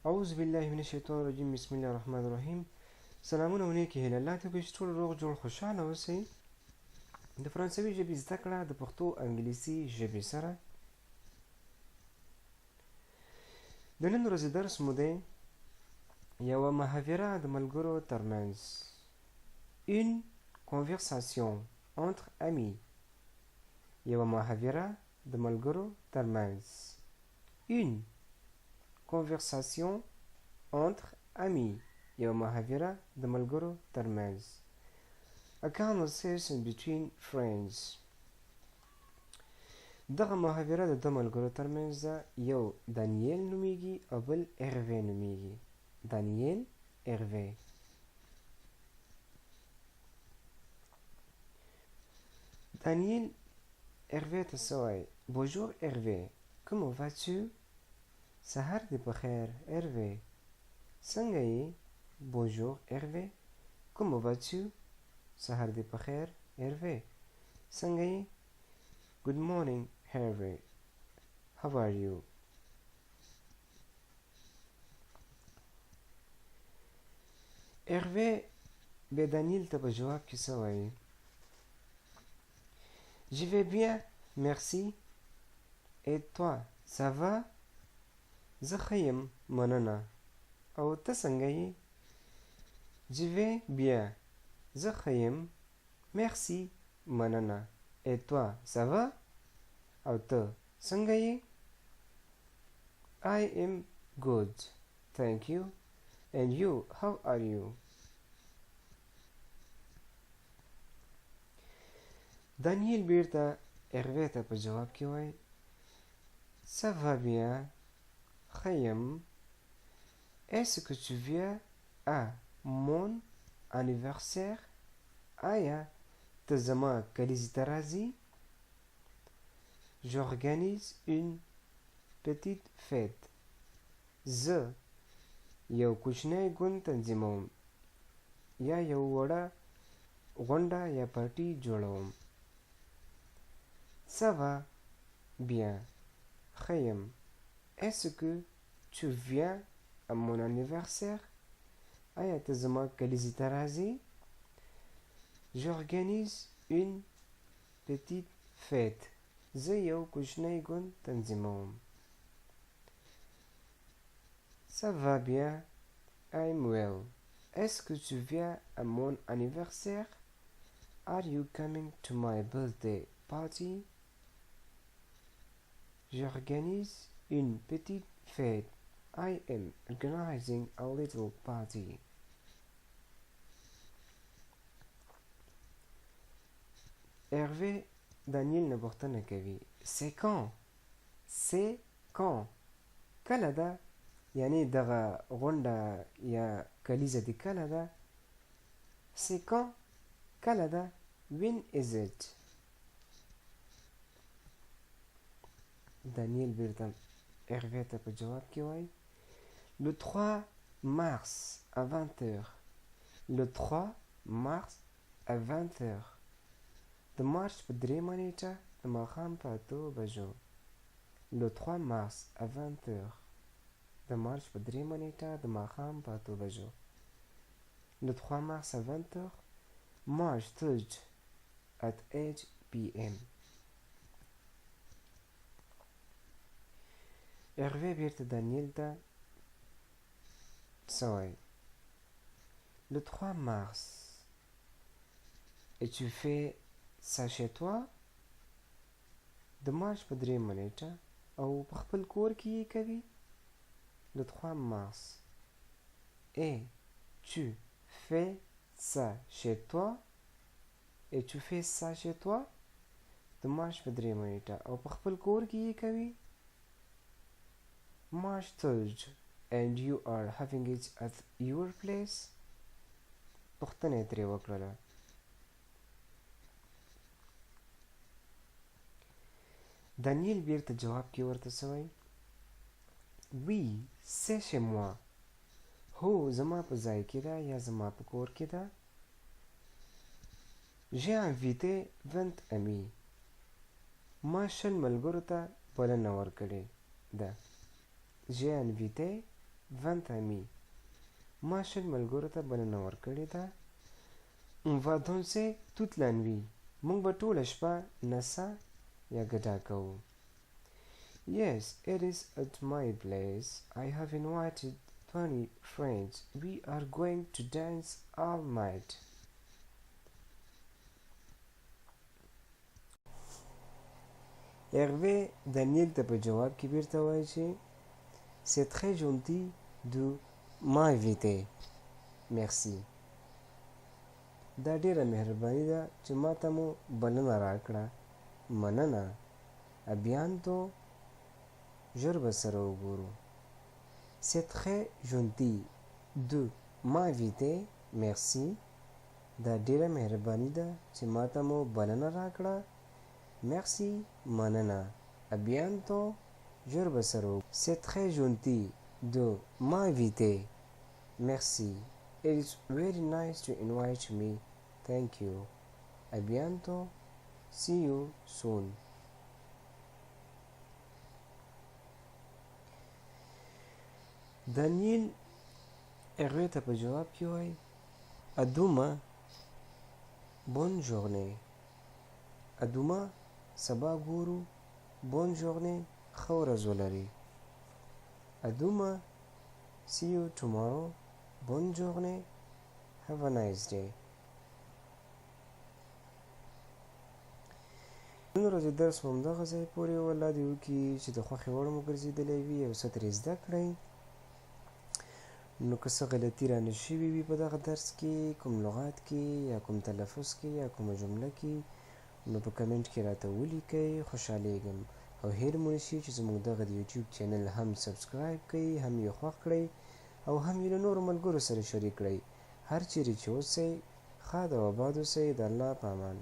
أعوذ بالله من الشیطان الرجیم. بسم الله الرحمن الرحیم. سلامونه ونیکې هیله. الله ته کوي چې ټول روغ جوړ خوشحاله اوسئ. د فرانسوي ژبې زده کړه د پښتو انګلیسي ژبې سره. د نن ورځې درس مو دی یوه محاوره د ملګرو ترمنځ. une conversation entre amis. یوه محاوره د ملګرو ترمنځ. une conversation entre amis. یوه محاوره د ملګرو ترمنځ. A conversation between friends. دغه محاوره د دوه ملګرو ترمنځ ده. یو دانیل نومیږي او بل اروی نومیږي. دانیل اروی. دانیل اروی ته څه وایي؟ Bonjour Hervé, comment vas-tu? سهار دې په خیر اروی. څنګه یې؟ Bonjour Hervé, comment vas-tu? سهار دې په خیر اروی. څنګه یې؟ Good morning Hervé, how are you? اروی به دانیل ته په جواب کې څه وایي؟ Je vais bien, merci. Et toi, ça va? زه ښه یم مننه. او ته څنګه یې؟ Je vais bien. زه ښه یم. Merci. مننه. Et toi, ça va? او ته څنګه یې؟ I am good. Thank you. And you, how are you? دانیل بیرته اروی ته په جواب کې وایي Ça va bien. ښه یم. Est-ce que tu viens à mon anniversaire? آیا ته زما کلیزې ته راځې؟ J'organise une petite fête. زه یو کوچنی ګوند تنظیموم یا یو وړه غونډه یا پارټي جوړوم. Ça va bien. ښه یم. Est-ce que tu viens à mon anniversaire? آیا ته زما کلیزې ته راځې؟ J'organise une petite fête. زه یو کوچنی ګوند تنظیموم. Ça va bien. I'm well. Est-ce que tu viens à mon anniversaire? Are you coming to my birthday party? J'organise une petite fête. I am organizing a little party. Hervé دانیل نه پوښتنه کوي C'est quand? C'est quand? کله ده؟ یعنی دغه غونډه یا کلیزه دې کله ده؟ C'est quand? کله ده؟ When is it? دانیل بیرته اروی ته په جواب کې وایي Le 3 mars à 20h. Le 3 mars à 20h. د مارچ په 3 نیټه د ماښام په 8 بجو. Le 3 mars à 20h. د مارچ په 3 نیټه د ماښام په 8 بجو. Le 3 mars à 20h. March 3rd at 8 p.m. اروی بیرته دانیل ته څه وایي؟ Le 3 mars. Et tu fais ça chez toi? د مارچ په 3 نیټه او په خپل کور کې یې کوي. Le 3 mars. Et tu fais ça chez toi? Et tu fais ça chez toi? د مارچ په 3 نیټه او په خپل کور کې یې کوي. March 3rd. And you are having it at your place? پوښتنه یې ترې وکړله. دانیل بیرته جواب کې ورته څه وایي؟ Oui, c'est chez moi. هو زما په ځای کې ده یا زما په کور کې ده. J'ai invité 20 amis. ما 20 ملګرو ته بلنه ورکړې ده. J'ai invité 20 amis. ما شل ملګرو ته بلنه ورکړې ده. On va danser toute la nuit. موږ به ټوله شپه نڅا یا ګډا کوو. Yes, it is at my place. I have invited 20 friends. We are going to dance all night. Hervé Daniel ته په جواب کې بیرته وایي چې C'est très gentil de m'inviter. Merci. دا ډیره مهرباني ده چې ما ته مو بلنه راکړه. مننه. À bientôt. ژر به سره وګورو. C'est très gentil de m'inviter. Merci. دا ډیره مهرباني ده چې ما ته مو بلنه راکړه. Merci. مننه. À bientôt. ژر به سره وګورو. C'est très gentil de m'inviter. Merci. It is very nice to invite me. Thank you. À bientôt. See you soon. دانیل هغوی ته په جواب کې وایي À demain. Bonne journée. À demain. سبا ګورو. Bonne journée. ښه ورځ ولرئ. À demain. See you tomorrow. Bonne journée. Have a nice day. نن ورځې درس مو همدغه ځای پورې و. الله دې وکړي چې د خوښې وړ مو ګرځېدلی وي او څه ترې زده کړئ. نو که څه غلطي رانه شوي وي په دغه درس کې، کوم لغات کې یا کوم تلفظ کې یا کومه جمله کې، نو په کمنټ کې راته ولیکئ. خوشحالیږم. او هیر مو نشي چې زموږ دغه د یوټیوب چینل هم سبسکرایب کړئ، هم یې خوښ کړئ او هم یې له نورو ملګرو سره شریک کړئ. هر چیرې چې اوسئ ښاد او آباد اوسئ. د الله په امان.